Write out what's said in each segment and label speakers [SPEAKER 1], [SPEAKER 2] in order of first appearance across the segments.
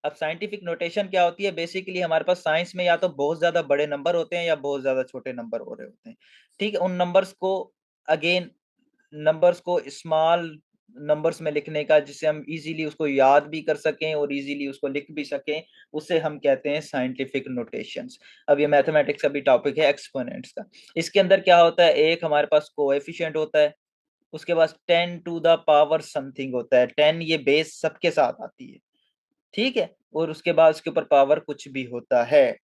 [SPEAKER 1] अब scientific notation क्या होती है, बेसिकली हमारे पास साइंस में या तो बहुत ज्यादा बड़े नंबर होते हैं या बहुत ज्यादा छोटे नंबर हो रहे होते हैं, ठीक है। उन नंबर्स को अगेन नंबर्स को स्मॉल नंबर्स में लिखने का, जिससे हम इजीली उसको याद भी कर सकें और इजीली उसको लिख भी सकें, उसे हम कहते हैं साइंटिफिक नोटेशंस। अब ये मैथमेटिक्स का भी टॉपिक है एक्सपोनेंट्स का। इसके अंदर क्या होता है, एक हमारे पास कोएफिशिएंट होता है, उसके बाद 10 टू द पावर समथिंग होता है, 10 ये बेस सबके साथ आती है, ठीक है। और उसके बाद उसके ऊपर पावर कुछ भी होता है,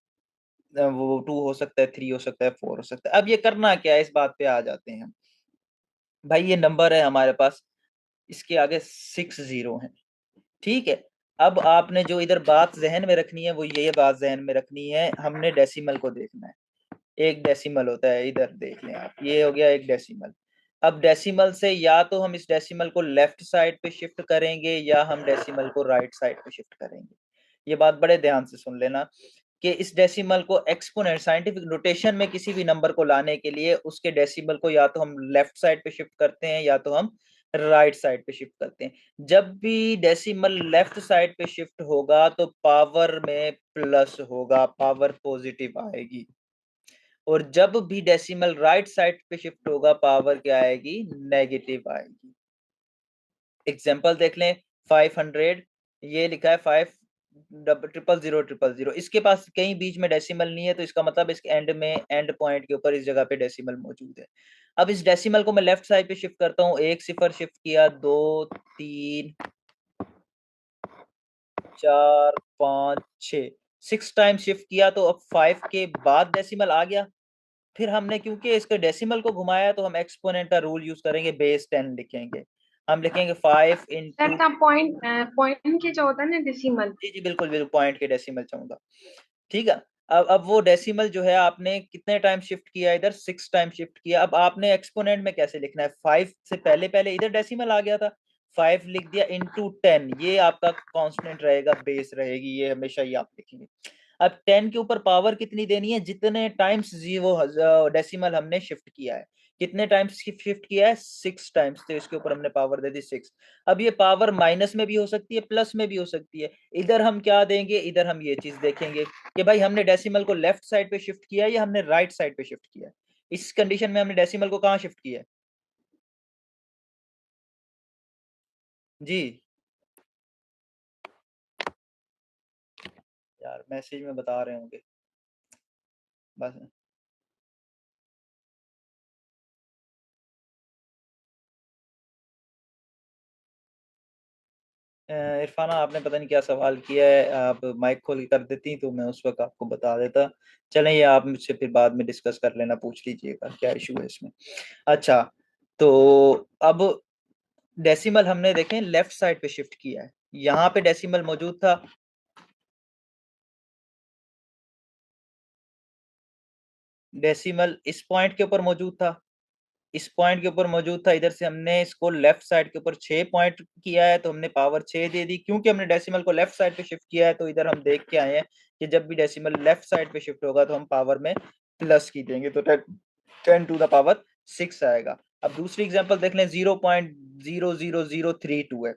[SPEAKER 1] वो 2 हो सकता है, 3 हो सकता है, 4 हो सकता है। अब ये करना क्या है, इस बात पे आ जाते हैं हम। भाई ये नंबर है हमारे पास, इसके आगे 6 जीरो हैं, ठीक है। अब आपने जो इधर बात जहन में रखनी है वो ये बात जहन में रखनी है, हमने डेसिमल को देखना है। एक डेसिमल होता है, इधर देख लें आप, ये हो गया एक डेसिमल। अब डेसिमल से या तो हम इस डेसिमल को लेफ्ट साइड पे शिफ्ट करेंगे या हम डेसिमल को राइट साइड पे शिफ्ट करेंगे। ये बात बड़े ध्यान से सुन लेना कि इस डेसिमल को एक्सपोनेंट साइंटिफिक नोटेशन में किसी भी नंबर को लाने के लिए उसके डेसिमल को या तो हम लेफ्ट साइड पे शिफ्ट करते हैं या तो हम राइट साइड पे शिफ्ट करते हैं। जब भी डेसिमल लेफ्ट साइड पे शिफ्ट होगा तो पावर में प्लस होगा, पावर पॉजिटिव आएगी। और जब भी डेसिमल राइट साइड पे शिफ्ट होगा पावर क्या आएगी, नेगेटिव आएगी। एग्जाम्पल देख लें, 500, ये लिखा है 5 ट्रिपल जीरो ट्रिपल जीरो, इसके पास कहीं बीच में डेसिमल नहीं है, तो इसका मतलब इसके एंड में, एंड पॉइंट के ऊपर इस जगह पे डेसिमल मौजूद है। अब इस डेसिमल को मैं लेफ्ट साइड पे शिफ्ट करता हूँ, 1 सिफर शिफ्ट किया, 2 3 4 5 6, 6 टाइम शिफ्ट किया, तो अब 5 के बाद डेसिमल आ गया। फिर हमने क्योंकि इसके डेसिमल को घुमाया तो हम एक्सपोनेंट का रूल यूज करेंगे, बेस 10 लिखेंगे। हम लिखेंगे 5
[SPEAKER 2] सर
[SPEAKER 1] इंटू,
[SPEAKER 2] का पॉइंट पॉइंट के जो होता है ना डेसिमल।
[SPEAKER 1] जी जी बिल्कुल बिल्कुल, पॉइंट के डेसिमल चाहूंगा, ठीक है। अब वो डेसिमल जो है आपने कितने टाइम शिफ्ट किया, इधर 6 टाइम शिफ्ट किया। अब आपने एक्सपोनेंट में कैसे लिखना है, 5 से पहले पहले इधर डेसिमल आ गया था, 5 लिख दिया इंटू 10, ये आपका कांस्टेंट रहेगा, बेस रहेगी, ये हमेशा ही आप लिखेंगे। अब 10 के ऊपर पावर कितनी देनी है, जितने टाइम्स जीरो डेसिमल हमने शिफ्ट किया है, कितने टाइम्स शिफ्ट किया है, 6 टाइम्स, तो इसके ऊपर हमने पावर दे दी 6। अब ये पावर माइनस में भी हो सकती है, प्लस में भी हो सकती है। इधर हम क्या देंगे, इधर हम ये चीज देखेंगे कि भाई हमने डेसिमल को लेफ्ट साइड पे शिफ्ट किया है या हमने राइट साइड पे शिफ्ट किया है। इस कंडीशन में हमने डेसिमल को कहाँ शिफ्ट किया है, जी यार मैसेज में बता रहे होंगे बस। इरफाना आपने पता नहीं क्या सवाल किया है, आप माइक खोल के कर देती तो मैं उस वक्त आपको बता देता। चलें, ये आप मुझसे फिर बाद में डिस्कस कर लेना, पूछ लीजिएगा क्या इशू है इसमें। अच्छा, तो अब डेसिमल हमने देखें लेफ्ट साइड पे शिफ्ट किया है, यहाँ पे डेसिमल मौजूद था, डेसिमल इस पॉइंट के ऊपर मौजूद था, इस पॉइंट के ऊपर मौजूद था, इधर से हमने इसको लेफ्ट साइड के ऊपर 6 पॉइंट किया है तो हमने पावर 6 दे दी। क्योंकि हमने डेसिमल को लेफ्ट साइड पे शिफ्ट किया है तो इधर हम देख के आए हैं कि जब भी डेसिमल लेफ्ट साइड पे शिफ्ट होगा तो हम पावर में प्लस की देंगे, तो 10 टू द पावर 6 आएगा। अब दूसरी एग्जांपल देख लें, 0.00032 है।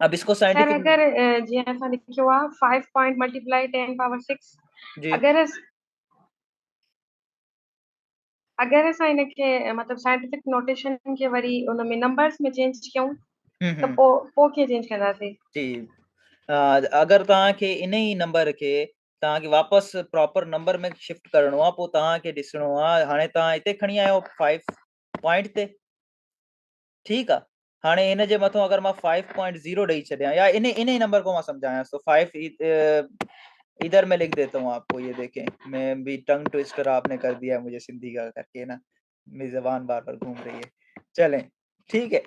[SPEAKER 1] अब इसको
[SPEAKER 2] सर
[SPEAKER 1] साइंटिफिक,
[SPEAKER 2] अगर जी ऐसा लिखा हुआ 5 पॉइंट मल्टीप्लाई 10 पावर 6,
[SPEAKER 1] जी
[SPEAKER 2] अगर अगर ऐसा इनके मतलब साइंटिफिक नोटेशन के वरी उनमें नंबर्स में चेंज कयूं तो
[SPEAKER 1] हम्म,
[SPEAKER 2] पो कीअं चेंज कंदासीं?
[SPEAKER 1] जी अगर तव्हांखे इन ही नंबर के तव्हांखे वापसि प्रॉपर नंबर में शिफ्ट करिणो आहे, पोइ तव्हांखे ॾिसणो आहे, हाणे तव्हां हिते खणी आयो 5 पॉइंट ते, ठीकु आहे। हाणे हिन जे मथां अगरि मां 5.0 ॾेई छॾियां या इन इन ही नंबर को मां सम्झायांसि तो 5 इधर मैं लिख देता हूँ आपको, ये देखें, मैं भी टंग ट्विस्टर आपने कर दिया मुझे सिंधी का करके ना, मेरी जबान बार बार घूम रही है। चलें, ठीक है।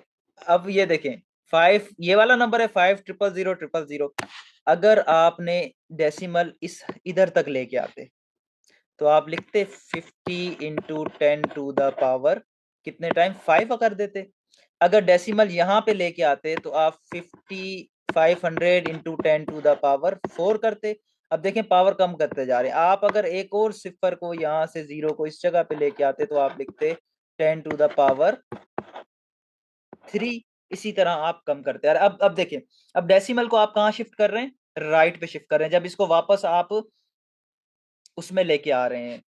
[SPEAKER 1] अब ये देखें, 5 ये वाला नंबर है, 5 0 0 0 0। अगर आपने डेसिमल इस इधर तक लेके आते तो आप लिखते 50 इंटू 10 टू द पावर कितने टाइम 5 कर देते। अगर डेसिमल यहाँ पे लेके आते तो आप 500 इंटू 10 टू द पावर 4 करते। अब देखें पावर कम करते जा रहे हैं, आप अगर एक और सिफर को यहाँ से जीरो को इस जगह पे लेके आते तो आप लिखते 10 टू द पावर 3। इसी तरह आप कम करते हैं। अब देखिए, अब डेसिमल को आप कहाँ शिफ्ट कर रहे हैं, राइट पे शिफ्ट कर रहे हैं। जब इसको वापस आप उसमें लेके आ रहे हैं,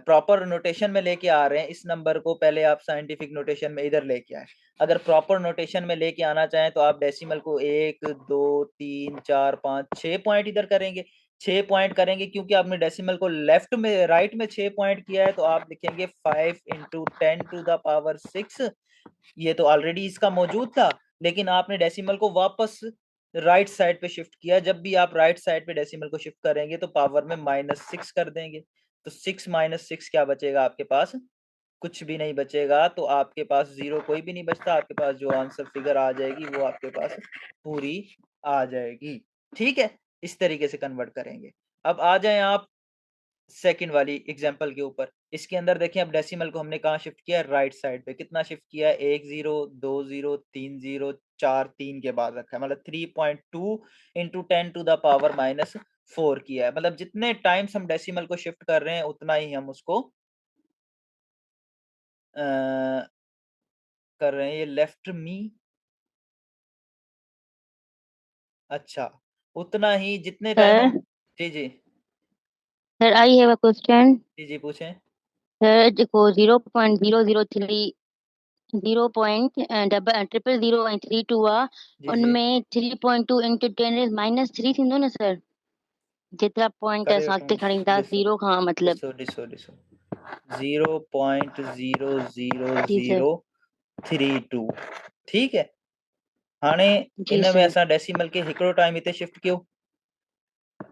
[SPEAKER 1] प्रॉपर नोटेशन में लेके आ रहे हैं, इस नंबर को पहले आप साइंटिफिक नोटेशन में इधर लेके आए। अगर प्रॉपर नोटेशन में लेके आना चाहें तो आप डेसिमल को 1 2 3 4 5 6 पॉइंट इधर करेंगे, 6 पॉइंट करेंगे, क्योंकि आपने डेसिमल को लेफ्ट में राइट में 6 पॉइंट किया है, तो आप लिखेंगे 5 इंटू 10⁶। ये तो ऑलरेडी इसका मौजूद था, लेकिन आपने डेसिमल को वापस राइट साइड पे शिफ्ट किया। जब भी आप राइट साइड पे डेसिमल को शिफ्ट करेंगे तो पावर में -6 कर देंगे, तो 6 -6 क्या बचेगा आपके पास? कुछ भी नहीं बचेगा। तो आपके पास जीरो कोई भी नहीं बचता, आपके पास जो आंसर फिगर आ जाएगी वो आपके पास पूरी आ जाएगी। ठीक है, इस तरीके से कन्वर्ट करेंगे। अब आ जाए आप सेकंड वाली एग्जांपल के ऊपर। इसके अंदर देखें, अब डेसिमल को हमने कहाँ शिफ्ट किया है? राइट साइड पे। कितना शिफ्ट किया है? 1 0 2 0 3 0 4 3 के बाद रखा है, मतलब 3.2 इंटू 10⁻⁻4 किया है। मतलब जितने टाइम्स हम डेसिमल को शिफ्ट कर रहे हैं उतना ही हम उसको कर रहे हैं। ये लेफ्ट मी, अच्छा, उतना ही जितने टाइम
[SPEAKER 3] सर
[SPEAKER 1] हम, जी जी
[SPEAKER 3] sir I have a question.
[SPEAKER 1] जी जी पूछें।
[SPEAKER 3] सर देखो 0.003 0.0003 हुआ,
[SPEAKER 1] जी जी
[SPEAKER 3] उनमें 3.2 इंटू 10⁻³ थींदो न सर, जेतिरा पॉइंट
[SPEAKER 1] करे
[SPEAKER 3] असां अॻिते खणी ईंदा
[SPEAKER 1] ॾिसो
[SPEAKER 3] ज़ीरो खां मतलब।
[SPEAKER 1] ॾिसो ॾिसो ॾिसो 0.0003
[SPEAKER 3] जी सर।
[SPEAKER 1] ठीक है। हाणे
[SPEAKER 3] जी
[SPEAKER 1] इन में
[SPEAKER 3] सर।
[SPEAKER 1] असां डेसिमल के हिकिड़ो टाइम हिते शिफ्ट कयो,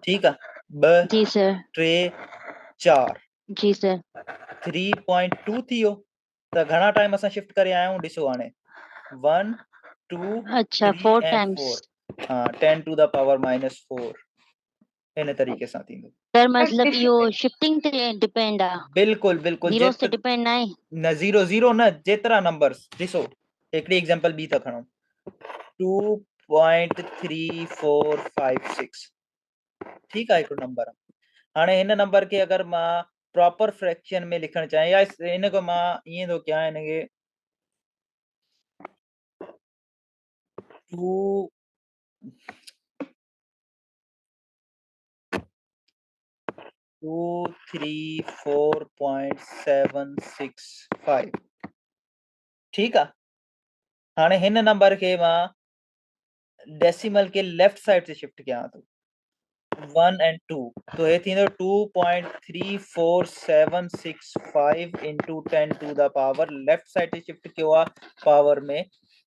[SPEAKER 1] ठीकु आहे, ॿ
[SPEAKER 3] जी सर।
[SPEAKER 1] टे चार
[SPEAKER 3] जी सर।
[SPEAKER 1] 3.2 थी वियो। त घणा टाइम असां शिफ्ट करे आया आहियूं? ॾिसो हाणे 1 2
[SPEAKER 3] अच्छा
[SPEAKER 1] 3
[SPEAKER 3] 4
[SPEAKER 1] एंड
[SPEAKER 3] टाइम्स।
[SPEAKER 1] 4। हाँ, 10⁻⁻4 इन तरीक़े सां थींदो।
[SPEAKER 3] सर मतलब इहो शिफ्टिंग ते डिपेंड आ,
[SPEAKER 1] बिल्कुल बिल्कुल,
[SPEAKER 3] ज़ीरोस ते डिपेंड न आहे।
[SPEAKER 1] न ज़ीरो ज़ीरो न, जेतिरा नंबर्स ॾिसो, हिकिड़ी एग्जांपल ॿी था खणूं, 2.3456, ठीकु आहे, हिकिड़ो नंबर आहे। हाणे हिन नंबर खे अगरि मां प्रॉपर फ्रैक्शन में लिखणु चाहियां, या हिन को मां ईअं थो कयां, हिनखे 2 234.765, ठीकु आहे। हाणे हिन नंबर खे मां डेसिमल के लेफ्ट साइड से शिफ्ट कयां थो, 1 एंड 2, तो ये थींदो 2.34765 इंटू 10⁻, लेफ्ट साइड से शिफ्ट कयो आहे, पावर में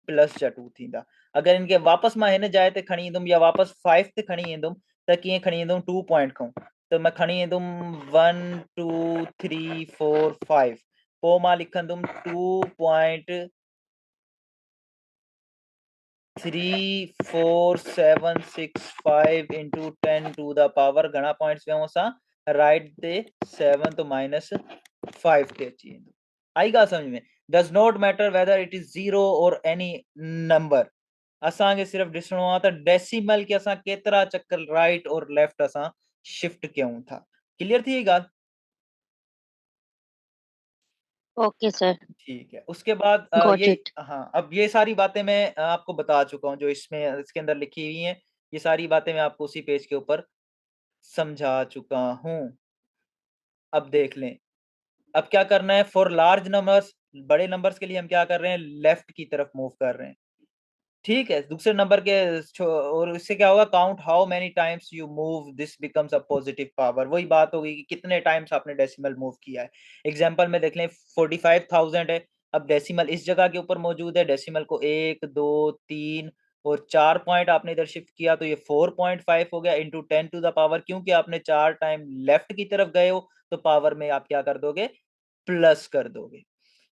[SPEAKER 1] +2 थींदा। अगर इनके वापस मां हिन जाइ ते खणी ईंदुमि या वापस 5 ते खणी ईंदुमि त कीअं खणी ईंदुमि? 2 पॉइंट खां, त मैं खणी ईंदुमि 1 2 3 4 5, पोइ मां लिखंदुमि 2.34765 इंटू 10⁻, घणा पॉइंट्स वियूं असां? राइट ते 7 तो -5 ते अची वेंदो। आई ॻाल्हि समझ में? Does not matter whether it is zero और एनी नंबर, असांखे सिर्फ़ु ॾिसणो आहे त डेसिमल के असां केतिरा चक्कर राइट और लेफ्ट असां शिफ्ट कयूं था। क्लियर थी वई ॻाल्हि?
[SPEAKER 3] ओके सर,
[SPEAKER 1] ठीक है। उसके बाद
[SPEAKER 3] गॉट
[SPEAKER 1] ये,
[SPEAKER 3] इट।
[SPEAKER 1] हाँ, अब ये सारी बातें मैं आपको बता चुका हूँ जो इसमें इसके अंदर लिखी हुई हैं। ये सारी बातें मैं आपको उसी पेज के ऊपर समझा चुका हूँ। अब देख लें, अब क्या करना है? फॉर लार्ज नंबर्स, बड़े नंबर्स के लिए हम क्या कर रहे हैं? लेफ्ट की तरफ मूव कर रहे हैं, ठीक है। दूसरे नंबर के और इससे क्या होगा? Count how many times you move this becomes a positive power. वही बात होगी कि कितने टाइम्स आपने डेसिमल मूव किया है। एग्जांपल में देख लें, 45,000 है, अब डेसिमल इस जगह के ऊपर मौजूद है, डेसिमल को 1 2 3 और 4 पॉइंट आपने इधर शिफ्ट किया, तो ये 4.5 हो गया इंटू 10⁻, क्योंकि आपने 4 टाइम लेफ्ट की तरफ गए हो तो पावर में आप क्या कर दोगे? प्लस कर दोगे,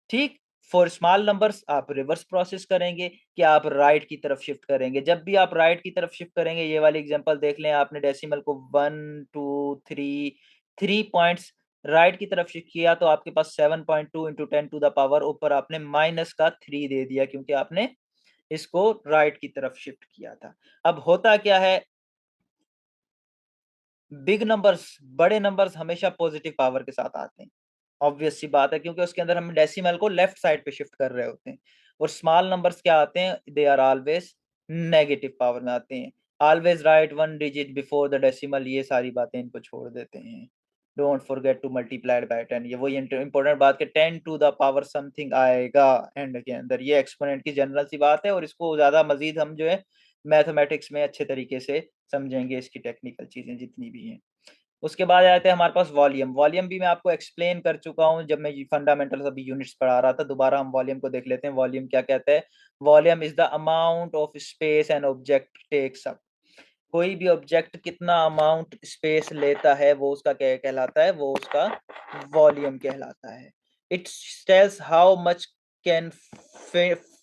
[SPEAKER 1] ठीक। फॉर स्मॉल नंबर्स आप रिवर्स प्रोसेस करेंगे कि आप राइट की तरफ शिफ्ट करेंगे। जब भी आप राइट की तरफ शिफ्ट करेंगे, ये वाली एग्जांपल देख लें, आपने डेसिमल को 1 2 3 3 पॉइंट्स राइट की तरफ शिफ्ट किया, तो आपके पास 7.2 इंटू 10⁻, ऊपर आपने -3 दे दिया, क्योंकि आपने इसको राइट की तरफ शिफ्ट किया था। अब होता क्या है? बिग नंबर्स, बड़े नंबर्स हमेशा पॉजिटिव पावर के साथ आते हैं, ऑब्वियस सी बात है, क्योंकि उसके अंदर हम डेसिमल को लेफ्ट साइड पे शिफ्ट कर रहे होते हैं। और स्मॉल नंबर्स क्या आते हैं? They are always negative power में आते हैं। Always right 1 digit before the decimal, ये सारी बातें इनको छोड़ देते हैं। Don't forget to multiplied by 10, ये वही इंपॉर्टेंट बात के 10 टू द पावर समथिंग आएगा एंड के अंदर, ये एक्सपोनेंट की जनरल सी बात है और इसको ज़्यादा मजीद हम जो है मैथमेटिक्स में अच्छे तरीके से समझेंगे, इसकी टेक्निकल चीज़ें जितनी भी हैं। उसके बाद आते हैं हमारे पास वॉल्यूम। वॉल्यूम भी मैं आपको एक्सप्लेन कर चुका हूँ जब मैं फंडामेंटल अभी यूनिट्स पढ़ा रहा था। दोबारा हम वॉल्यूम को देख लेते हैं। वॉल्यूम क्या कहता है? Volume is the amount of space an object takes up. कोई भी ऑब्जेक्ट कितना अमाउंट स्पेस लेता है वो उसका क्या कहलाता है? वो उसका वॉल्यूम कहलाता है। It tells how much can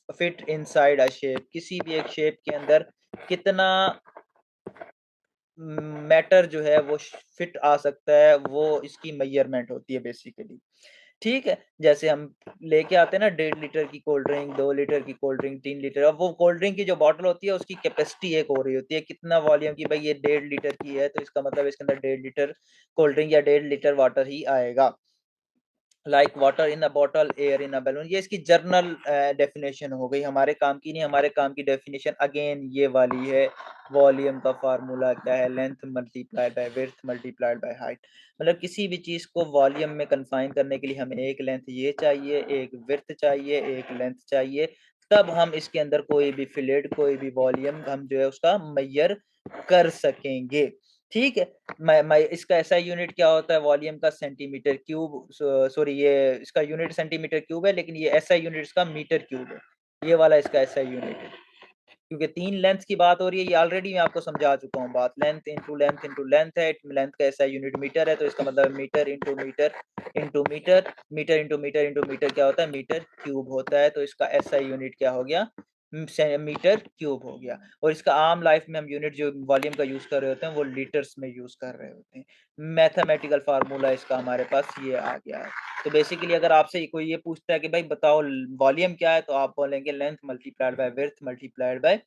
[SPEAKER 1] fit inside a shape. किसी भी एक शेप के अंदर कितना मैटर जो है वो फिट आ सकता है, वो इसकी मेजरमेंट होती है बेसिकली। ठीक है, जैसे हम लेके आते हैं ना 1.5 लीटर की कोल्ड ड्रिंक, 2 लीटर की कोल्ड ड्रिंक, 3 लीटर, अब वो कोल्ड ड्रिंक की जो बॉटल होती है उसकी कैपेसिटी एक हो रही होती है, कितना वॉल्यूम की, भाई ये 1.5 लीटर की है तो इसका मतलब इसके अंदर 1.5 लीटर कोल्ड ड्रिंक या 1.5 लीटर वाटर ही आएगा। Like water in a bottle, air in a balloon, ये इसकी जर्नल डेफिनेशन हो गई, हमारे काम की नहीं। हमारे काम की डेफिनेशन अगेन ये वाली है। वॉल्यूम का फार्मूला क्या है? Length multiplied by width multiplied by height. मतलब किसी भी चीज को वॉल्यूम में कन्फाइन करने के लिए हमें एक लेंथ ये चाहिए, एक विड्थ चाहिए, एक लेंथ चाहिए, तब हम इसके अंदर कोई भी फिलिड, कोई भी वॉल्यूम हम जो है उसका मेजर कर सकेंगे। ठीक है, मैं इसका ऐसा यूनिट क्या होता है वॉल्यूम का? Centimetre cube. सॉरी, ये इसका यूनिट सेंटीमीटर क्यूब है, लेकिन ये ऐसा यूनिट इसका मीटर क्यूब है। ये वाला इसका ऐसा यूनिट है, क्योंकि 3 लेंथ की बात हो रही है। ये ऑलरेडी मैं आपको समझा चुका हूँ बात। Length into length into length है, लेंथ का ऐसा यूनिट मीटर है, तो इसका मतलब metre into metre into metre, metre into metre into metre क्या होता है? मीटर क्यूब होता है। तो इसका ऐसा यूनिट क्या हो गया? मीटर क्यूब हो गया। और इसका आम लाइफ में हम यूनिट जो वॉल्यूम का यूज कर रहे होते हैं वो लीटर्स में यूज कर रहे होते हैं। मैथमेटिकल फार्मूला इसका हमारे पास ये आ गया है। तो बेसिकली अगर आपसे कोई ये पूछता है कि भाई बताओ वॉल्यूम क्या है, तो आप बोलेंगे length multiplied by width multiplied by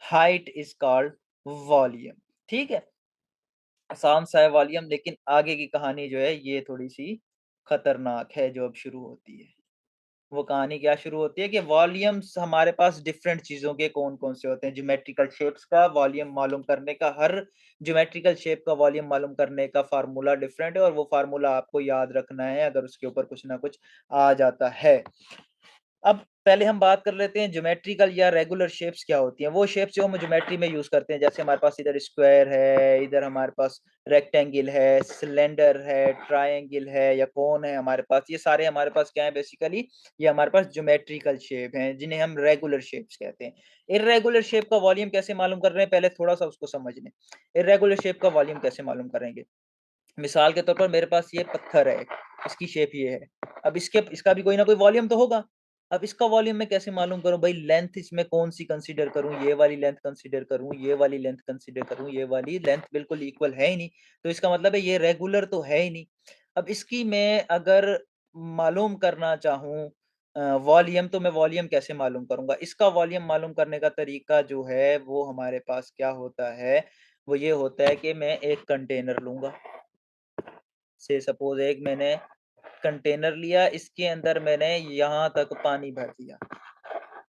[SPEAKER 1] height is called volume. ठीक है, आसान सा है वॉल्यूम, लेकिन आगे की कहानी जो है ये थोड़ी सी खतरनाक है जो अब शुरू होती है। वो कहानी क्या शुरू होती है कि वॉल्यूम्स हमारे पास डिफरेंट चीजों के कौन-कौन से होते हैं। ज्योमेट्रिकल शेप्स का वॉल्यूम मालूम करने का, हर ज्योमेट्रिकल शेप का वॉल्यूम मालूम करने का फार्मूला डिफरेंट है और वो फार्मूला आपको याद रखना है अगर उसके ऊपर कुछ ना कुछ आ जाता है। अब पहले हम बात कर लेते हैं ज्योमेट्रिकल या रेगुलर शेप्स क्या होती हैं। वो शेप्स जो हम ज्योमेट्री में यूज करते हैं, जैसे हमारे पास इधर स्क्वायर है, इधर हमारे पास रेक्टेंगल है, सिलेंडर है, ट्रायंगल है या कोन है हमारे पास। ये सारे हमारे पास क्या है बेसिकली? ये हमारे पास ज्योमेट्रिकल शेप हैं जिन्हें हम रेगुलर शेप्स कहते हैं। इर्रेगुलर शेप का वॉल्यूम कैसे मालूम कर रहे हैं, पहले थोड़ा सा उसको समझ लें। इर्रेगुलर शेप का वॉल्यूम कैसे मालूम करेंगे? मिसाल के तौर पर मेरे पास ये पत्थर है, इसकी शेप ये है। अब इसका भी कोई ना कोई वॉल्यूम तो होगा। अब इसका वॉल्यूम मैं कैसे मालूम करूँ? भाई लेंथ इसमें कौन-सी कंसीडर करूँ? ये वाली लेंथ कंसीडर करूँ, ये वाली लेंथ कंसीडर करूँ, ये वाली लेंथ बिल्कुल इक्वल है ही नहीं। तो इसका मतलब है ये रेगुलर तो है ही नहीं। अब इसकी मैं अगर मालूम करना चाहूँ वॉल्यूम, तो मैं वॉल्यूम कैसे मालूम करूँगा? इसका वॉल्यूम मालूम करने का तरीका जो है वो हमारे पास क्या होता है? वो ये होता है कि मैं एक कंटेनर लूँगा। से सपोज़ एक मैंने कंटेनर लिया, इसके अंदर मैंने यहाँ तक पानी भर दिया,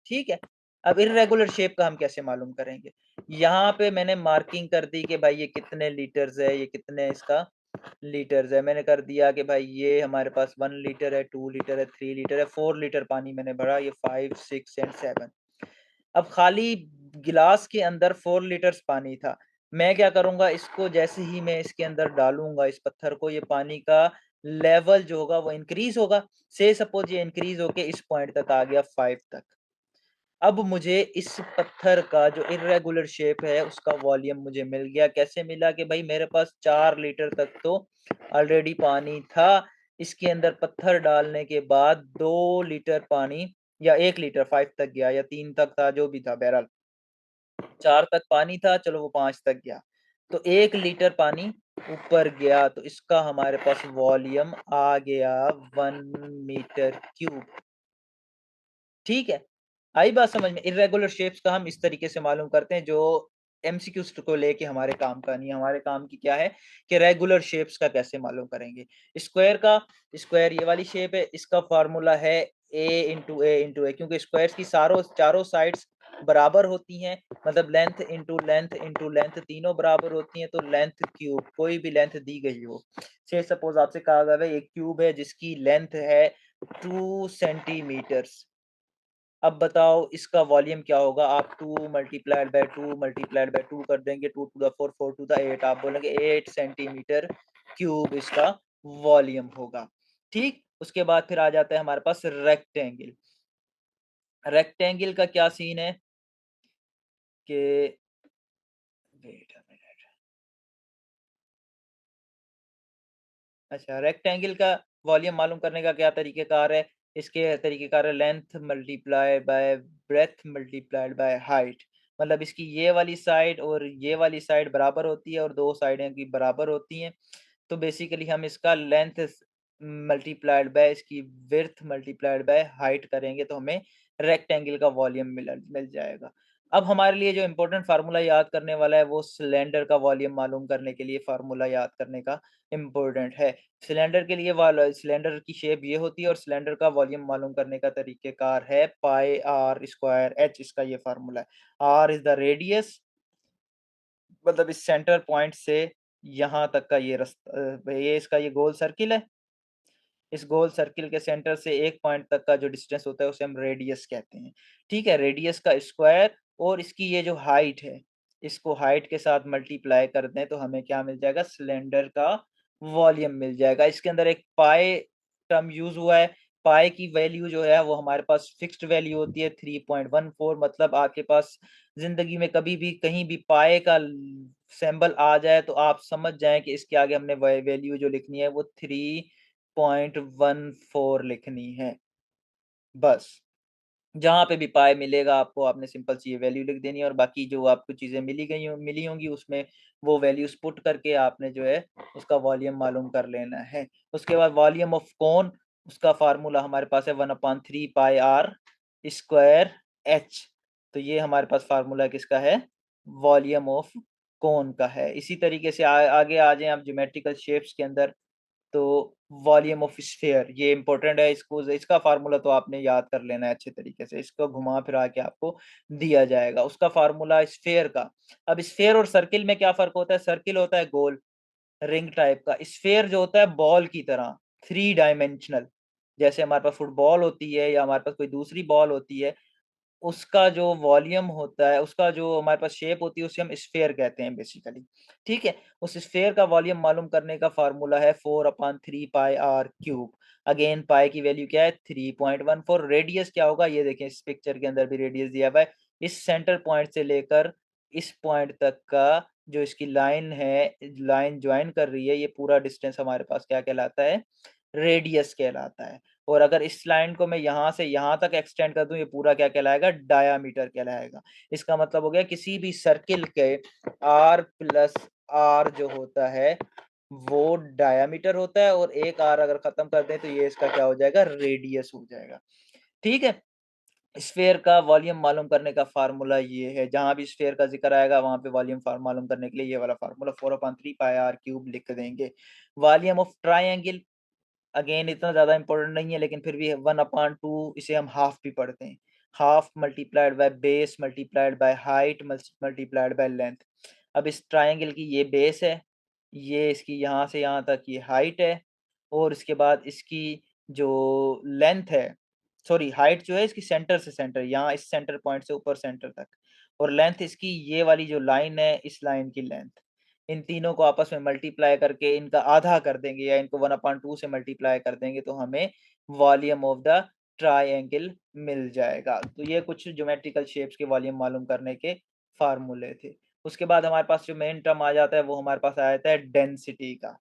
[SPEAKER 1] ठीक है? अब इर्रेगुलर शेप का हम कैसे मालूम करेंगे? यहाँ पे मैंने मार्किंग कर दी कि भाई ये कितने लीटर्स है, ये कितने इसका लीटर्स है। मैंने कर दिया कि भाई ये हमारे पास 1 लीटर है, 2 लीटर है, 3 लीटर है, 4 लीटर पानी मैंने भरा, ये 5, 6 एंड 7। अब खाली गिलास के अंदर 4 लीटर्स पानी था। मैं क्या करूँगा, इसको जैसे ही मैं इसके अंदर डालूँगा इस पत्थर को, ये पानी का लेवल जो होगा वो इंक्रीज़ होगा। से सपोज़ ये इंक्रीज़ होके इस पॉइंट तक आ गया 5 तक। अब मुझे इस पत्थर का जो इर्रेगुलर शेप है उसका वॉल्यूम मुझे मिल गया। कैसे मिला? कि भाई मेरे पास 4 लीटर तक तो ऑलरेडी पानी था। इसके अंदर पत्थर डालने के बाद 2 लीटर पानी या 1 लीटर 5 तक गया या 3 तक था, जो भी था बहरहाल। 4 तक पानी था, चलो वो 5 तक गया। तो 1 लीटर पानी ऊपर गया, तो इसका हमारे पास वॉल्यूम आ गया 1 मीटर क्यूब। ठीक है? आई बात समझ में? इर्रेगुलर शेप्स का हम इस तरीके से मालूम करते हैं, जो एमसीक्यूज़ को लेके हमारे काम का नहीं है। हमारे काम की क्या है कि रेगुलर शेप्स का कैसे मालूम करेंगे। स्क्वायर ये वाली शेप है, इसका फ़ॉर्मूला है a इंटू ए इंटू ए, क्योंकि स्क्वायर्स की चारों साइड्स बराबर होती हैं, मतलब लेंथ इंटू लेंथ तीनों बराबर होती हैं, तो लेंथ क्यूब, कोई भी लेंथ दी गई हो, से सपोज आपसे कहा गया है एक क्यूब है जिसकी लेंथ है 2 सेंटीमीटर्स। अब बताओ इसका वॉल्यूम क्या होगा? आप 2 मल्टीप्लाइड बाय 2 मल्टीप्लाइड बाय 2 कर देंगे, 2 टू द 4 4 टू द 8, आप बोलेंगे 8 सेंटीमीटर क्यूब इसका वॉल्यूम होगा। ठीक, उसके बाद फिर आ जाता है हमारे पास रेक्टेंगल। रेक्टेंगल का क्या सीन है कि वेट अ मिनट, अच्छा रेक्टेंगल का वॉल्यूम मालूम करने का क्या तरीकेकार है? इसके तरीकेकार है length multiply by breath multiplied by height, मतलब इसकी ये वाली साइड और ये वाली साइड बराबर होती है और दो साइडें की बराबर होती हैं, तो बेसिकली हम इसका लेंथ मल्टीप्लाइड बाय इसकी विड्थ मल्टीप्लाइड बाय हाइट करेंगे तो हमें रेक्टेंगल का वॉल्यूम मिल जाएगा। अब हमारे लिए जो इम्पोर्टेंट फार्मूला याद करने वाला है वो सिलेंडर का वॉल्यूम मालूम करने के लिए फार्मूला याद करने का इम्पोर्टेंट है। सिलेंडर के लिए सिलेंडर की शेप ये होती है और सिलेंडर का वॉल्यूम मालूम करने का तरीकेकार है पाई आर स्क्वायर एच, इसका ये फार्मूला है। आर इज द रेडियस, मतलब इस सेंटर पॉइंट से यहाँ तक का ये रास्ता, ये इसका ये गोल सर्किल है। इस गोल सर्किल के सेंटर से एक पॉइंट तक का जो डिस्टेंस होता है उसे हम रेडियस कहते हैं। ठीक है, रेडियस का स्क्वायर और इसकी ये जो हाइट है, इसको हाइट के साथ मल्टीप्लाई कर दें तो हमें क्या मिल जाएगा? सिलेंडर का वॉल्यूम मिल जाएगा। इसके अंदर एक पाई टर्म यूज़ हुआ है। पाई की वैल्यू जो है वो हमारे पास फिक्स्ड वैल्यू होती है 3.14, मतलब आपके पास ज़िंदगी में कभी भी कहीं भी पाई का सिंबल आ जाए तो आप समझ जाएँ कि इसके आगे हमने वैल्यू जो लिखनी है वो 3.14 लिखनी है, बस। जहाँ पे भी पाई मिलेगा आपको, आपने सिंपल सी ये वैल्यू लिख देनी है और बाकी जो आपको चीज़ें मिली होंगी उसमें वो वैल्यूज़ पुट करके आपने जो है उसका वॉल्यूम मालूम कर लेना है। उसके बाद वॉल्यूम ऑफ कोन, उसका फ़ॉर्मूला हमारे पास है 1/3 पाई आर स्क्वायर एच, तो ये हमारे पास फ़ॉर्मूला किसका है? वॉल्यूम ऑफ कोन का है। इसी तरीके से आगे आ जाएँ आप ज्योमेट्रिकल शेप्स के अंदर, तो वॉल्यूम ऑफ स्फीयर ये इम्पोर्टेंट है, इसको इसका फ़ॉर्मूला तो आपने याद कर लेना है अच्छे तरीके से, इसको घुमा-फिरा के आपको दिया जाएगा, उसका फ़ॉर्मूला स्फीयर का। अब स्फीयर और सर्किल में क्या फ़र्क होता है? सर्किल होता है गोल, रिंग टाइप का, स्फीयर जो होता है बॉल की तरह, 3 डायमेंशनल, जैसे हमारे पास फुटबॉल होती है या हमारे पास कोई दूसरी बॉल होती है, उसका जो वॉल्यूम होता है, उसका जो हमारे पास शेप होती है, उसे हम स्फीयर कहते हैं बेसिकली, ठीक है? उस स्फीयर का वॉल्यूम मालूम करने का फ़ॉर्मूला है 4/3 पाई आर क्यूब। अगेन पाई की वैल्यू क्या है? 3.14। रेडियस क्या होगा? ये देखें इस पिक्चर के अंदर भी रेडियस दिया हुआ है। इस सेंटर पॉइंट से लेकर इस पॉइंट तक का जो इसकी लाइन है, लाइन जॉइन कर रही है, ये पूरा डिस्टेंस हमारे पास क्या कहलाता है? रेडियस कहलाता है। और अगर इस लाइन को मैं यहाँ से यहाँ तक एक्सटेंड कर दूँ, ये पूरा क्या कहलाएगा? डायामीटर कहलाएगा। इसका मतलब हो गया किसी भी सर्किल के r प्लस r जो होता है, वो डायामीटर होता है और एक r अगर खत्म कर दें तो ये इसका क्या हो जाएगा? रेडियस हो जाएगा। ठीक है? स्फीयर का वॉल्यूम मालूम करने का फ़ॉर्मूला ये है, जहाँ भी स्फीयर का ज़िक्र आएगा वहाँ पे वॉल्यूम मालूम करने के लिए ये वाला फ़ॉर्मूला 4/3 पाई r क्यूब लिख देंगे। वॉल्यूम ऑफ ट्रायंगल अगेन इतना ज़्यादा इम्पोर्टेंट नहीं है लेकिन फिर भी 1/2 इसे हम हाफ भी पढ़ते हैं। Half multiplied by base multiplied by height multiplied by length. अब इस ट्रायंगल की ये बेस है, ये इसकी यहाँ से यहाँ तक ये हाइट है और इसके बाद इसकी जो लेंथ है, सॉरी हाइट जो है इसकी सेंटर से सेंटर, यहाँ इस सेंटर पॉइंट से ऊपर सेंटर तक, और लेंथ इसकी ये वाली जो लाइन है, इस लाइन की लेंथ। इन तीनों को आपस में मल्टीप्लाई करके इनका आधा कर देंगे या इनको 1/2 से मल्टीप्लाई कर देंगे तो हमें वॉल्यूम ऑफ द ट्रायंगल मिल जाएगा। तो ये कुछ ज्योमेट्रिकल शेप्स के वॉल्यूम मालूम करने के फ़ॉर्मूले थे। उसके बाद हमारे पास जो मेन टर्म आ जाता है वो हमारे पास आ जाता है डेंसिटी का।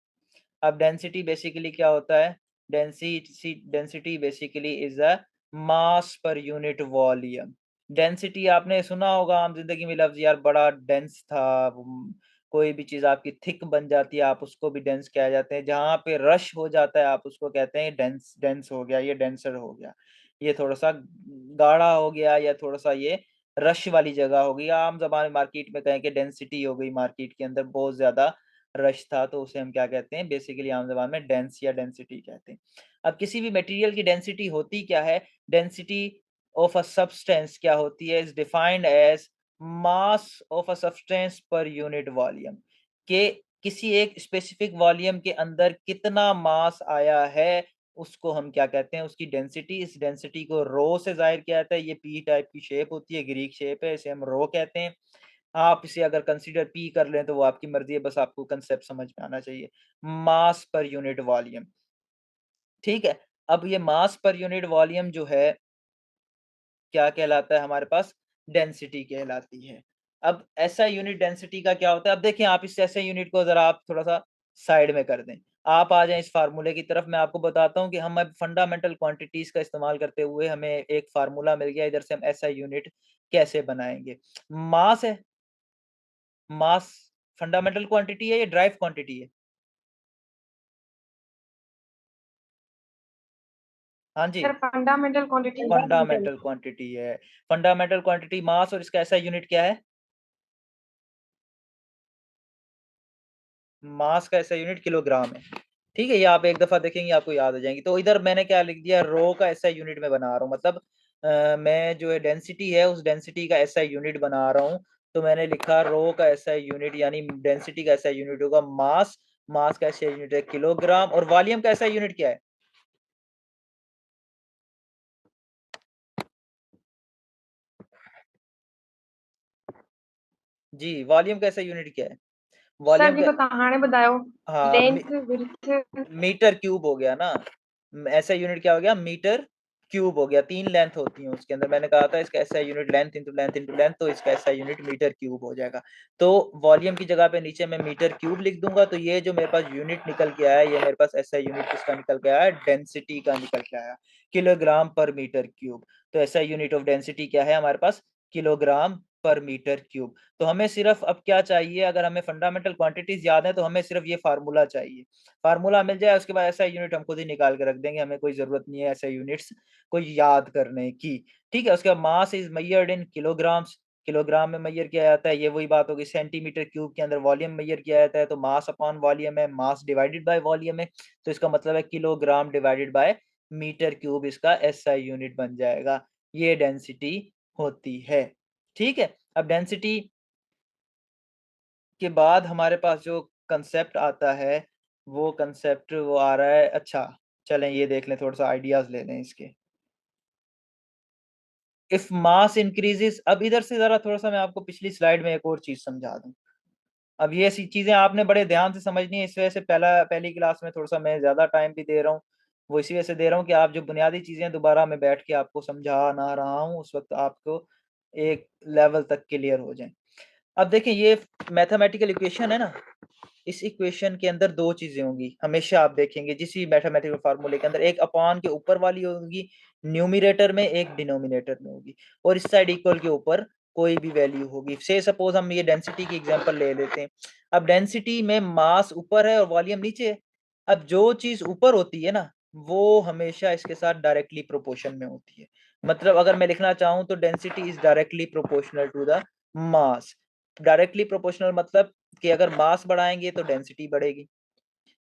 [SPEAKER 1] अब डेंसिटी बेसिकली क्या होता है? डेंसिटी बेसिकली इज़ अ मास पर यूनिट वॉल्यूम। डेंसिटी आपने सुना होगा आम ज़िंदगी में लफ़्ज़, यार बड़ा डेंस था, कोई भी चीज़ आपकी थिक बन जाती है, आप उसको भी डेंस कहा जाते हैं। जहाँ पे रश हो जाता है आप उसको कहते हैं डेंस डेंस हो गया, ये डेंसर हो गया। ये थोड़ा-सा गाढ़ा हो गया या थोड़ा-सा ये रश वाली जगह हो गई। आम ज़बान में मार्केट में कहें कि डेंसिटी हो गई, मार्केट के अंदर बहुत ज़्यादा रश था, तो उसे हम क्या कहते हैं? बेसिकली आम ज़बान में डेंस या डेंसिटी कहते हैं। अब किसी भी मटेरियल की डेंसिटी होती क्या है? डेंसिटी ऑफ अ सब्सटेंस क्या होती है, is defined as mass of a substance per unit volume, के किसी एक स्पेसिफिक वॉल्यूम के अंदर कितना मास आया है उसको हम क्या कहते हैं, उसकी डेंसिटी। इस डेंसिटी को रो से जाहिर किया जाता है। ये पी टाइप की शेप होती है, ग्रीक शेप है, इसे हम रो कहते हैं। आप इसे अगर कंसीडर पी कर लें तो वो आपकी मर्जी है, बस आपको कंसेप्ट समझ में आना चाहिए। मास पर यूनिट वॉल्यूम, ठीक है। अब ये मास पर यूनिट वॉल्यूम जो है क्या कहलाता है हमारे पास, डेंसिटी कहलाती है। अब एसआई यूनिट डेंसिटी का क्या होता है, अब देखिए आप इस एसआई यूनिट को जरा आप थोड़ा सा साइड में कर दें, आप आ जाएं इस फार्मूले की तरफ। मैं आपको बताता हूं कि हम अब फंडामेंटल क्वांटिटीज का इस्तेमाल करते हुए हमें एक फार्मूला मिल गया, इधर से हम एसआई यूनिट कैसे बनाएंगे। मास है, मास फंडामेंटल क्वांटिटी है या ड्राइव क्वांटिटी है? हाँ जी,
[SPEAKER 2] sir fundamental quantity.
[SPEAKER 1] Fundamental quantity है। फंडामेंटल क्वांटिटी मास, और इसका एसआई यूनिट क्या है? मास का ऐसा यूनिट किलोग्राम है, ठीक है। ये आप एक दफा देखेंगे आपको याद आ जाएंगी। तो इधर मैंने क्या लिख दिया, रो का ऐसा यूनिट में बना रहा हूँ, मतलब मैं जो है डेंसिटी है उस डेंसिटी का ऐसा यूनिट बना रहा हूँ। तो मैंने लिखा रो का ऐसा यूनिट यानी डेंसिटी का ऐसा यूनिट होगा मास। मास का ऐसा यूनिट है किलोग्राम, और वॉल्यूम का ऐसा यूनिट क्या है? जी, वॉल्यूम का ऐसा यूनिट क्या है?
[SPEAKER 2] सर
[SPEAKER 1] वॉल्यूम
[SPEAKER 2] जी
[SPEAKER 1] का,
[SPEAKER 2] को तहाणे बतायो,
[SPEAKER 1] हाँ,
[SPEAKER 2] लेंथ विड्थ।
[SPEAKER 1] मीटर क्यूब हो गया ना। ऐसा यूनिट क्या हो गया, मीटर क्यूब हो गया। 3 लेंथ होती है उसके अंदर, मैंने कहा था इसका ऐसा unit length into length into length, तो इसका ऐसा यूनिट मीटर क्यूब हो जाएगा। तो वॉल्यूम की जगह पे नीचे मैं मीटर क्यूब लिख दूंगा। तो ये जो मेरे पास यूनिट निकल के आया, ये मेरे पास ऐसा यूनिट किसका निकल के आया, डेंसिटी का निकल के आया, किलोग्राम पर मीटर क्यूब। तो ऐसा यूनिट ऑफ डेंसिटी क्या है हमारे पास, किलोग्राम पर मीटर क्यूब। तो हमें सिर्फ अब क्या चाहिए, अगर हमें फंडामेंटल क्वांटिटीज याद है तो हमें सिर्फ ये फार्मूला चाहिए। फार्मूला मिल जाए उसके बाद ऐसा यूनिट हम खुद ही निकाल के रख देंगे, हमें कोई जरूरत नहीं है ऐसे यूनिट्स को याद करने की, ठीक है। उसके बाद mass is measured in kilograms, kilogram में मेजर किया जाता है। ये वही बात होगी, सेंटीमीटर क्यूब के अंदर वॉल्यूम मेजर किया जाता है, तो मास अपॉन वॉल्यूम है, मास डिवाइडेड बाय वॉल्यूम है। तो इसका मतलब है kilogram divided by metre cube, इसका एसआई यूनिट बन जाएगा। ये डेंसिटी होती है, ठीक है। अब डेंसिटी के बाद हमारे पास जो कंसेप्ट आता है वो कंसेप्ट वो आ रहा है, अच्छा चलें ये देख लें, थोड़ा सा आइडियाज ले लें इसके। इफ मास इंक्रीजेस, अब इधर से जरा थोड़ा सा मैं आपको पिछली स्लाइड में एक और चीज समझा दूं। अब ये ऐसी चीजें आपने बड़े ध्यान से समझनी है, इस वजह से पहली क्लास में थोड़ा सा मैं ज्यादा टाइम भी दे रहा हूँ। वो इसी वजह से दे रहा हूँ कि आप जो बुनियादी चीजें दोबारा मैं बैठ के आपको समझा ना रहा हूँ उस वक्त आपको एक लेवल तक क्लियर हो जाए। अब देखें ये मैथमेटिकल इक्वेशन है ना, इस इक्वेशन के अंदर दो चीजें होंगी हमेशा, आप देखेंगे जिस भी मैथमेटिकल फार्मूले के अंदर, एक अपॉन के ऊपर वाली होगी न्यूमिनेटर में, एक डिनोमिनेटर में होगी, और इस साइड इक्वल के ऊपर कोई भी वैल्यू होगी। से सपोज हम ये डेंसिटी की एग्जांपल ले लेते हैं। अब डेंसिटी में मास ऊपर है और वॉल्यूम नीचे है। अब जो चीज ऊपर होती है ना वो हमेशा इसके साथ डायरेक्टली प्रोपोर्शन में होती है। मतलब अगर मैं लिखना चाहूं तो density is directly proportional to the mass. Directly proportional मतलब कि अगर मास बढ़ाएंगे तो डेंसिटी बढ़ेगी,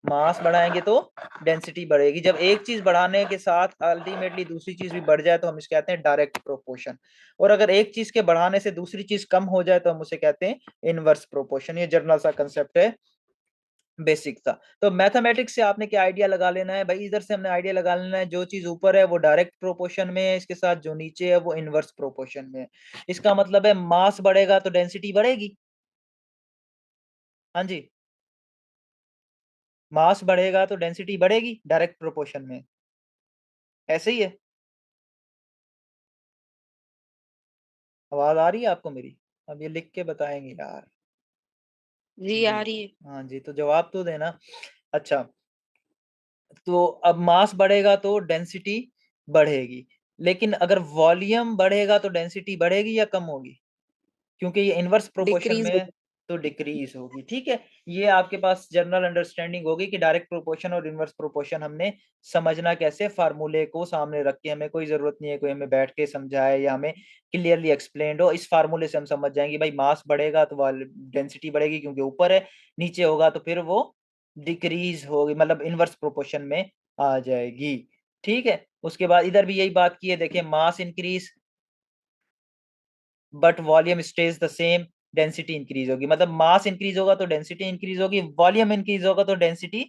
[SPEAKER 1] मास बढ़ाएंगे तो डेंसिटी बढ़ेगी। जब एक चीज बढ़ाने के साथ अल्टीमेटली दूसरी चीज भी बढ़ जाए तो हम इसे कहते हैं डायरेक्ट प्रोपोर्शन। और अगर एक चीज के बढ़ाने से दूसरी चीज कम हो जाए तो हम उसे कहते हैं इनवर्स प्रोपोर्शन। ये जनरल सा कंसेप्ट है, बेसिक था। तो मैथमेटिक्स से आपने क्या आइडिया लगा लेना है भाई, इधर से हमने आइडिया लगा लेना है जो चीज ऊपर है वो डायरेक्ट प्रोपोर्शन में है इसके साथ, जो नीचे है वो इनवर्स प्रोपोर्शन में है। इसका मतलब है मास बढ़ेगा तो डेंसिटी बढ़ेगी। हाँ जी, मास बढ़ेगा तो डेंसिटी बढ़ेगी डायरेक्ट प्रोपोर्शन में, ऐसे ही है। आवाज आ रही है आपको मेरी? अब ये लिख के बताएंगे यार।
[SPEAKER 4] जी
[SPEAKER 1] जी,
[SPEAKER 4] आ रही है।
[SPEAKER 1] हाँ जी, तो जवाब तो देना। अच्छा, तो अब मास बढ़ेगा तो डेंसिटी बढ़ेगी, लेकिन अगर वॉल्यूम बढ़ेगा तो डेंसिटी बढ़ेगी या कम होगी? क्योंकि ये इनवर्स प्रोपोर्शन
[SPEAKER 4] डिक्रीज
[SPEAKER 1] में है तो डिक्रीज होगी, ठीक है। ये आपके पास जनरल अंडरस्टैंडिंग होगी कि डायरेक्ट प्रोपोर्शन और इनवर्स प्रोपोर्शन हमने समझना कैसे, फार्मूले को सामने रख के। हमें कोई जरूरत नहीं है कोई हमें बैठ के समझाए या हमें क्लियरली एक्सप्लेन्ड हो, इस फार्मूले से हम समझ जाएंगे भाई मास बढ़ेगा तो डेंसिटी बढ़ेगी क्योंकि ऊपर है, नीचे होगा तो फिर वो डिक्रीज होगी, मतलब इनवर्स प्रोपोर्शन में आ जाएगी, ठीक है। उसके बाद इधर भी यही बात की है, देखिए मास increase but volume stage the same, density increase होगी, मतलब मास इंक्रीज होगा तो डेंसिटी इंक्रीज होगी, वॉल्यूम इंक्रीज होगा तो डेंसिटी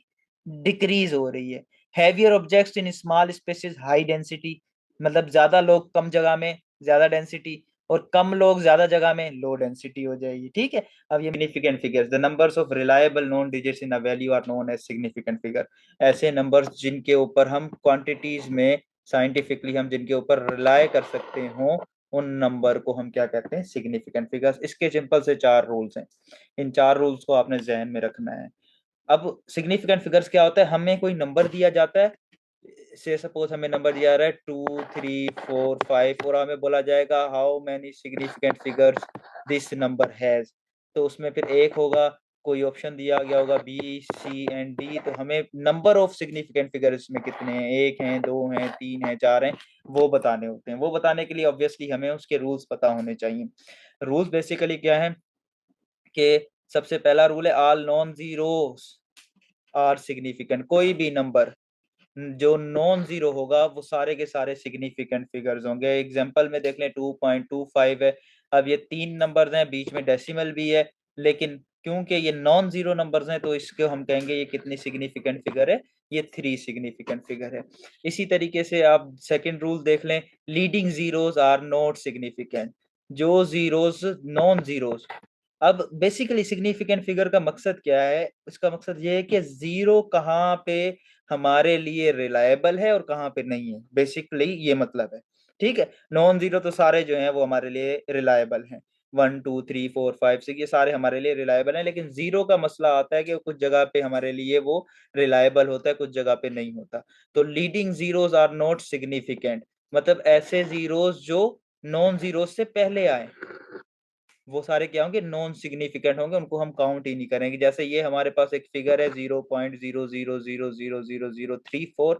[SPEAKER 1] डिक्रीज हो रही है। Heavier objects in small spaces high density, मतलब ज्यादा लोग कम जगह में ज्यादा डेंसिटी, और कम लोग ज्यादा जगह में लो डेंसिटी हो जाएगी। ठीक है, अब ये significant figures, the numbers of reliable known digits in a value are known as significant figure. ऐसे नंबर्स जिनके ऊपर हम क्वांटिटीज में साइंटिफिकली हम जिनके ऊपर रिलाय कर सकते हो, उन नंबर को हम क्या कहते हैं, सिग्निफिकेंट फिगर्स। इसके सिंपल से 4 रूल्स हैं, इन 4 रूल्स को आपने जहन में रखना है। अब सिग्निफिकेंट फिगर्स क्या होता है, हमें कोई नंबर दिया जाता है, से सपोज हमें नंबर दिया रहा है 2 3 4 5 और हमें बोला जाएगा how many significant figures this number has, तो उसमें फिर एक होगा, कोई ऑप्शन दिया गया होगा बी सी एंड डी, तो हमें नंबर ऑफ सिग्निफिकेंट फिगर्स में कितने हैं, 1 हैं, 2 हैं, 3 हैं, 4 हैं, वो बताने होते हैं। वो बताने के लिए ऑब्वियसली हमें उसके रूल्स पता होने चाहिए। रूल्स बेसिकली क्या है कि सबसे पहला रूल है all non zeros are significant, कोई भी नंबर जो नॉन जीरो होगा वो सारे के सारे सिग्निफिकेंट फिगर्स होंगे। एग्जांपल में देख लें 2.25 है, अब ये 3 नंबर्स हैं, बीच में डेसिमल भी है, लेकिन क्योंकि ये नॉन जीरो नंबर्स हैं तो इसको हम कहेंगे ये कितनी सिग्निफिकेंट फिगर है, ये 3 सिग्निफिकेंट फिगर है। इसी तरीके से आप सेकंड रूल देख लें, leading zeros are not significant, जो जीरोस नॉन जीरोस, अब बेसिकली सिग्निफिकेंट फिगर का मकसद क्या है, इसका मकसद ये है कि जीरो कहाँ पे हमारे लिए रिलायबल है और कहाँ पे नहीं है, बेसिकली ये मतलब है। ठीक है, नॉन जीरो तो सारे जो हैं वो हमारे लिए रिलायबल हैं, 1 2 3 4 5 6 ये सारे हमारे लिए रिलायबल हैं, लेकिन जीरो का मसला आता है कि कुछ जगह पे हमारे लिए वो रिलायबल होता है, कुछ जगह पे नहीं होता। तो leading zeros are not significant, मतलब ऐसे जीरोस जो नॉन जीरो से पहले आए वो सारे क्या होंगे, नॉन सिग्निफिकेंट होंगे, उनको हम काउंट ही नहीं करेंगे। जैसे ये हमारे पास एक फिगर है 0.00000034,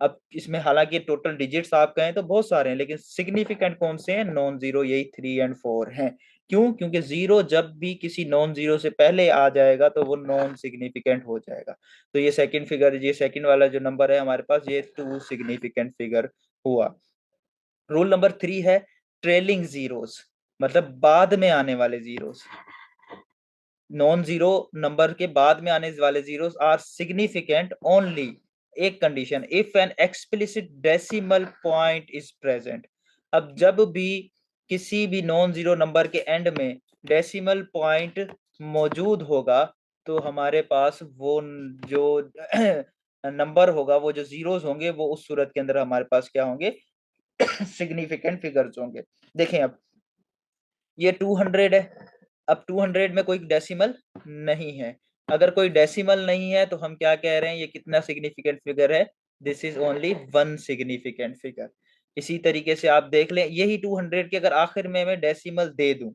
[SPEAKER 1] अब इसमें हालांकि टोटल डिजिट्स आप कहें तो बहुत सारे हैं, लेकिन सिग्निफिकेंट कौन से हैं, नॉन जीरो, यही 3 एंड 4 हैं। क्यों? क्योंकि जीरो जब भी किसी नॉन जीरो से पहले आ जाएगा तो वो नॉन सिग्निफिकेंट हो जाएगा। तो ये सेकंड फिगर, ये सेकंड वाला जो नंबर है हमारे पास, ये 2 सिग्निफिकेंट फिगर हुआ। रूल नंबर 3 है ट्रेलिंग जीरोस, मतलब बाद में आने वाले जीरोस, नॉन जीरो नंबर के बाद में आने वाले जीरोस आर सिग्निफिकेंट ओनली, एक condition, if an explicit decimal point is present. अब जब भी किसी भी नॉन जीरो नंबर के एंड में डेसिमल पॉइंट मौजूद होगा तो हमारे पास वो जो नंबर होगा, वो जो जीरोस होंगे, वो उस सूरत के अंदर हमारे पास क्या होंगे, सिग्निफिकेंट फिगर्स होंगे। देखें अब ये 200 है, अब 200 में कोई डेसिमल नहीं है, अगर कोई डेसिमल नहीं है तो हम क्या कह रहे हैं, ये कितना सिग्निफिकेंट फिगर है, this is only 1 significant figure. इसी तरीके से आप देख लें, यही 200 के अगर आखिर में मैं डेसिमल दे दूं,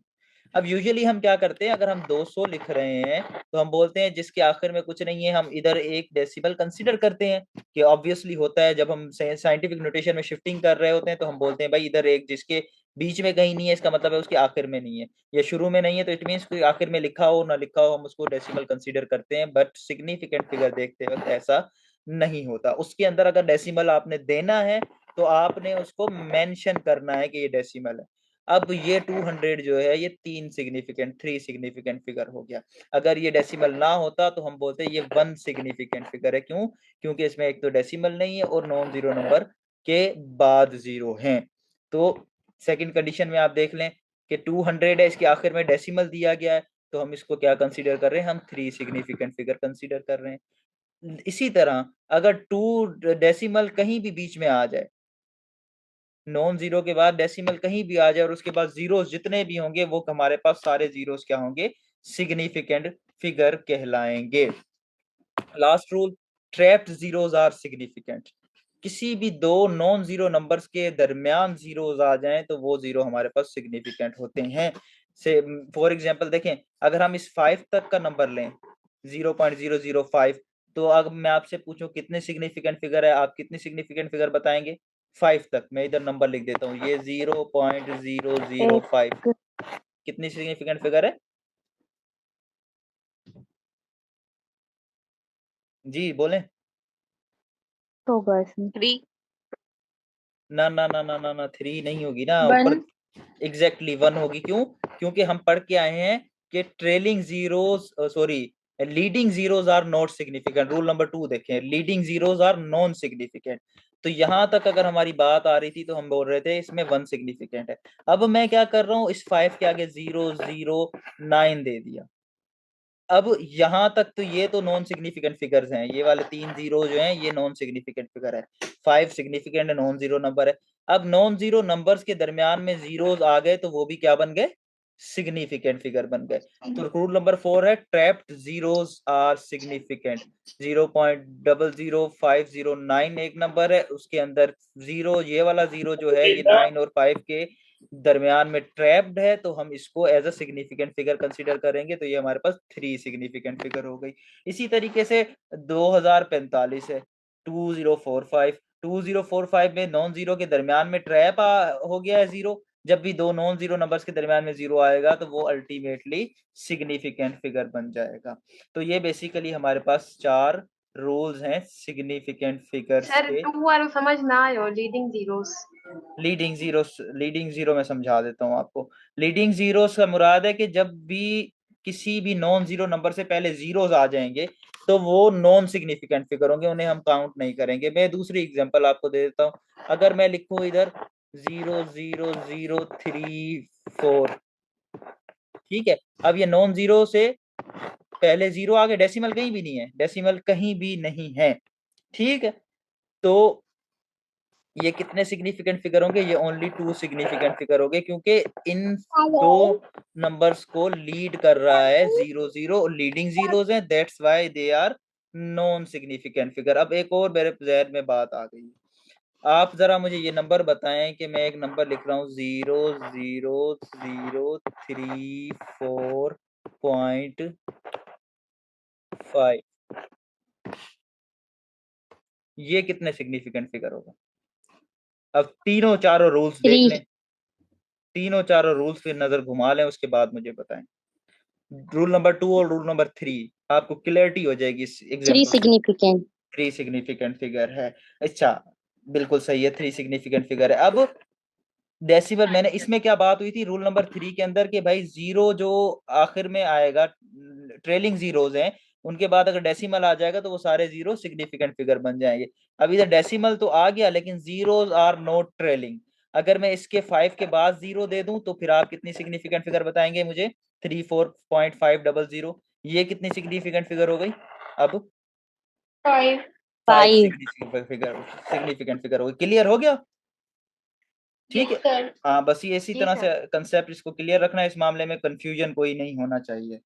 [SPEAKER 1] अब यूजुअली हम क्या करते हैं, अगर हम 200 लिख रहे हैं तो हम बोलते हैं जिसके आखिर में कुछ नहीं है हम इधर एक डेसिमल कंसीडर करते हैं, कि ऑब्वियसली होता है जब हम साइंटिफिक नोटेशन में शिफ्टिंग कर रहे होते हैं तो हम बोलते हैं भाई इधर एक जिसके बीच में कहीं नहीं है, इसका मतलब है उसके आखिर में नहीं है, या शुरू में नहीं है तो इट मीन्स कोई आखिर में लिखा हो ना लिखा हो हम उसको डेसिमल कंसीडर करते हैं। बट सिग्निफिकेंट फिगर देखते वक्त ऐसा नहीं होता, उसके अंदर अगर डेसिमल आपने देना है तो आपने उसको मेंशन करना है कि ये डेसिमल है। अब ये 200 जो है ये 3 सिग्निफिकेंट फिगर हो गया। अगर ये डेसिमल ना होता तो हम बोलते हैं ये 1 सिग्निफिकेंट फिगर है। क्यों? क्योंकि इसमें एक तो डेसिमल नहीं है और नॉन जीरो नंबर के बाद जीरो हैं। तो सेकंड कंडीशन में आप देख लें कि 200 है, इसके आखिर में डेसिमल दिया गया है, तो हम इसको क्या कंसीडर कर रहे हैं, हम 3 सिग्निफिकेंट फिगर कंसीडर कर रहे हैं। इसी तरह अगर 2 डेसिमल कहीं भी बीच में आ जाए, नॉन जीरो के बाद डेसिमल कहीं भी आ जाए और उसके बाद जीरोस जितने भी होंगे वो हमारे पास सारे जीरोस क्या होंगे, सिग्निफिकेंट फिगर कहलाएंगे। Last rule, trapped zeros are significant, किसी भी दो नॉन जीरो नंबर्स के दरमियान जीरोस आ जाएं तो वो जीरो हमारे पास सिग्निफिकेंट होते हैं। से फॉर एग्जांपल देखें, अगर हम इस 5 तक का नंबर लें 0.005, तो अगर मैं आपसे पूछूं कितने सिग्निफिकेंट फिगर है, आप कितनी सिग्निफिकेंट फिगर बताएंगे, 5 तक। मैं इधर नंबर लिख देता हूँ, ये 0.005 कितनी सिग्निफिकेंट फिगर है, जी बोलें।
[SPEAKER 3] तो बस
[SPEAKER 4] 3
[SPEAKER 1] ना ना ना ना ना ना 3 नहीं होगी ना,
[SPEAKER 2] 1
[SPEAKER 1] ऊपर एग्जैक्टली 1 होगी। क्यों? क्योंकि हम पढ़ के आए हैं कि trailing zeros sorry leading zeros are not significant. Rule number 2 देखें, leading zeros are non significant. तो यहां तक अगर हमारी बात आ रही थी तो हम बोल रहे थे इसमें 1 सिग्निफिकेंट है। अब मैं क्या कर रहा हूं, इस 5 के आगे 0 0 9 दे दिया। अब यहां तक तो ये तो नॉन सिग्निफिकेंट फिगर्स हैं, ये वाले 3 जीरो जो हैं ये नॉन सिग्निफिकेंट फिगर है, 5 सिग्निफिकेंट नॉन जीरो नंबर है। अब नॉन जीरो नंबर्स के दरमियान में जीरोस आ गए तो वो भी क्या बन गए, सिग्निफिकेंट फिगर बन गए। तो रूल नंबर 4 है ट्रैप्ड जीरोस आर सिग्निफिकेंट। 0.00509 एक नंबर है, उसके अंदर जीरो, ये वाला जीरो जो है ये 9 और 5 के दरमियान में ट्रैप्ड है, तो हम इसको as a significant figure consider करेंगे। तो ये हमारे पास 3 सिग्निफिकेंट फिगर हो गई। इसी तरीके से 2045 है, 2045 में नॉन जीरो के दरमियान में ट्रैप हो गया है जीरो। जब भी दो नॉन जीरो नंबर्स के दरमियान में जीरो आएगा तो वो अल्टीमेटली सिग्निफिकेंट फिगर बन जाएगा। तो ये बेसिकली हमारे पास 4 रूल्स हैं सिग्निफिकेंट फिगर्स
[SPEAKER 2] सर
[SPEAKER 1] के।
[SPEAKER 2] 2 वाला समझ ना आयो, लीडिंग जीरोस।
[SPEAKER 1] लीडिंग जीरो मैं समझा देता हूँ आपको। लीडिंग जीरो से मुराद है कि जब भी किसी भी नॉन जीरो नंबर से पहले जीरोस आ जाएंगे तो वो नॉन सिग्निफिकेंट फिगर होंगे, उन्हें हम काउंट नहीं करेंगे। मैं दूसरी एग्जांपल आपको दे देता हूँ। अगर मैं लिखूं इधर 00034, ठीक है। अब ये नॉन जीरो से पहले जीरो आगे डेसिमल कहीं भी नहीं है, डेसिमल कहीं भी नहीं है, ठीक है। तो ये कितने सिग्निफिकेंट फिगर होंगे, ये ओनली 2 सिग्निफिकेंट फिगर होंगे, क्योंकि इन दो नंबर्स को लीड कर रहा है 0 0, लीडिंग जीरोस हैं, that's why they are non significant figure. अब एक और मेरे जहन में बात आ गई, आप जरा मुझे ये नंबर बताएं कि मैं एक नंबर लिख रहा हूँ 00034.5, ये कितने सिग्निफिकेंट फिगर होगा? अब तीनों चारों रूल्स देख
[SPEAKER 3] 3
[SPEAKER 1] लें, तीनों चारों रूल्स पे नजर घुमा लें, उसके बाद मुझे बताएं। रूल नंबर 2 और रूल नंबर 3, आपको क्लैरिटी हो जाएगी इस
[SPEAKER 3] 3
[SPEAKER 1] एग्जांपल से।
[SPEAKER 3] सिग्निफिकेंट।
[SPEAKER 1] 3 सिग्निफिकेंट फिगर है, अच्छा बिल्कुल सही है, 3 सिग्निफिकेंट फिगर है। अब डेसिमल, मैंने इसमें क्या बात हुई थी रूल नंबर 3 के अंदर कि भाई जीरो जो आखिर में आएगा, ट्रेलिंग जीरोज हैं, उनके बाद अगर डेसिमल आ जाएगा तो वो सारे जीरो सिग्निफिकेंट फिगर बन जाएंगे। अब इधर डेसिमल तो आ गया लेकिन जीरोज आर नॉट ट्रेलिंग। अगर मैं इसके 5 के बाद जीरो दे दूं तो फिर आप कितनी सिग्निफिकेंट फिगर बताएंगे मुझे? 34.500, ये कितनी सिग्निफिकेंट फिगर हो गई? अब
[SPEAKER 2] 5
[SPEAKER 1] 5
[SPEAKER 3] 5
[SPEAKER 1] सिग्निफिकेंट फिगर हो गई। क्लियर हो गया? ठीक है।
[SPEAKER 2] सर।
[SPEAKER 1] हाँ, बस ये इसी
[SPEAKER 2] जी
[SPEAKER 1] तरह से
[SPEAKER 2] सर।
[SPEAKER 1] कंसेप्ट इसको क्लियर रखना है, इस मामले में कंफ्यूजन कोई नहीं होना चाहिए।